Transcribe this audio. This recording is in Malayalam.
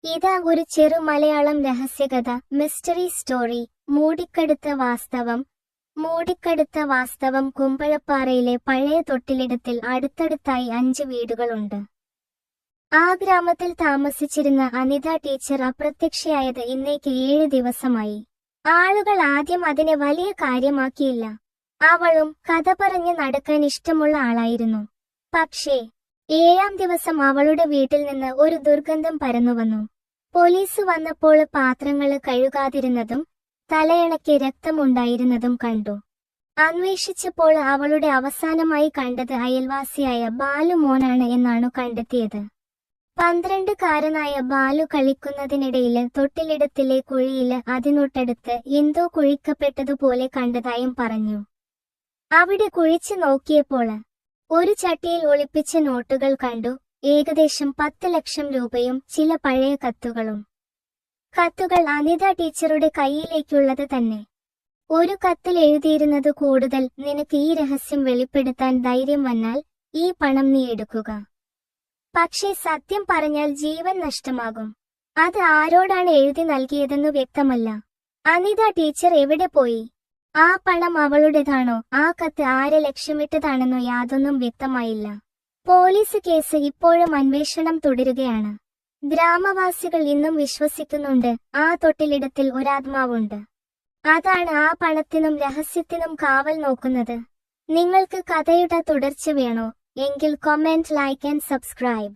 ഇതാ ഒരു ചെറു മലയാളം രഹസ്യകഥ, മിസ്റ്ററി സ്റ്റോറി. മൂടിക്കടുത്ത വാസ്തവം. കുമ്പഴപ്പാറയിലെ പഴയ തൊട്ടിലിടത്തിൽ അടുത്തടുത്തായി 5 വീടുകളുണ്ട്. ആ ഗ്രാമത്തിൽ താമസിച്ചിരുന്ന അനിത ടീച്ചർ അപ്രത്യക്ഷയായത് ഇന്നേക്ക് 7 ദിവസമായി. ആളുകൾ ആദ്യം അതിനെ വലിയ കാര്യമാക്കിയില്ല. അവളും കഥ പറഞ്ഞ് നടക്കാൻ ഇഷ്ടമുള്ള ആളായിരുന്നു. പക്ഷേ 7-ാം ദിവസം അവളുടെ വീട്ടിൽ നിന്ന് ഒരു ദുർഗന്ധം പരന്നുവന്നു. പോലീസ് വന്നപ്പോൾ പാത്രങ്ങൾ കഴുകാതിരുന്നതും തലയണയ്ക്ക് രക്തമുണ്ടായിരുന്നതും കണ്ടു. അന്വേഷിച്ചപ്പോൾ അവളുടെ അവസാനമായി കണ്ടത് അയൽവാസിയായ ബാലു മോനാണ് എന്നാണ് കണ്ടെത്തിയത്. 12-കാരനായ ബാലു കളിക്കുന്നതിനിടയിൽ തൊട്ടിലിടത്തിലെ കുഴിയിൽ അതിനൊട്ടടുത്ത് എന്തോ കുഴിക്കപ്പെട്ടതുപോലെ കണ്ടതായും പറഞ്ഞു. അവിടെ കുഴിച്ചു നോക്കിയപ്പോൾ ഒരു ചട്ടിയിൽ ഒളിപ്പിച്ച നോട്ടുകൾ കണ്ടു. ഏകദേശം 10 ലക്ഷം രൂപയും ചില പഴയ കത്തുകളും. കത്തുകൾ അനിത ടീച്ചറുടെ കയ്യിലേക്കുള്ളത് തന്നെ. ഒരു കത്തിൽ എഴുതിയിരുന്നത്, കൂടുതൽ നിനക്ക് ഈ രഹസ്യം വെളിപ്പെടുത്താൻ ധൈര്യം വന്നാൽ ഈ പണം നീ എടുക്കുക. പക്ഷേ സത്യം പറഞ്ഞാൽ ജീവൻ നഷ്ടമാകും. അത് ആരോടാണ് എഴുതി നൽകിയതെന്നു വ്യക്തമല്ല. അനിത ടീച്ചർ എവിടെ പോയി? ആ പണം അവളുടേതാണോ? ആ കത്ത് ആരെ ലക്ഷ്യമിട്ടതാണെന്നോ യാതൊന്നും വ്യക്തമായില്ല. പോലീസ് കേസ് ഇപ്പോഴും അന്വേഷണം തുടരുകയാണ്. ഗ്രാമവാസികൾ ഇന്നും വിശ്വസിക്കുന്നുണ്ട് ആ തൊട്ടിലിടത്തിൽ ഒരാത്മാവുണ്ട്. അതാണ് ആ പണത്തിനും രഹസ്യത്തിനും കാവൽ നോക്കുന്നത്. നിങ്ങൾക്ക് കഥയുടെ തുടർച്ച വേണോ? എങ്കിൽ കമന്റ്, ലൈക്ക് ആൻഡ് സബ്സ്ക്രൈബ്.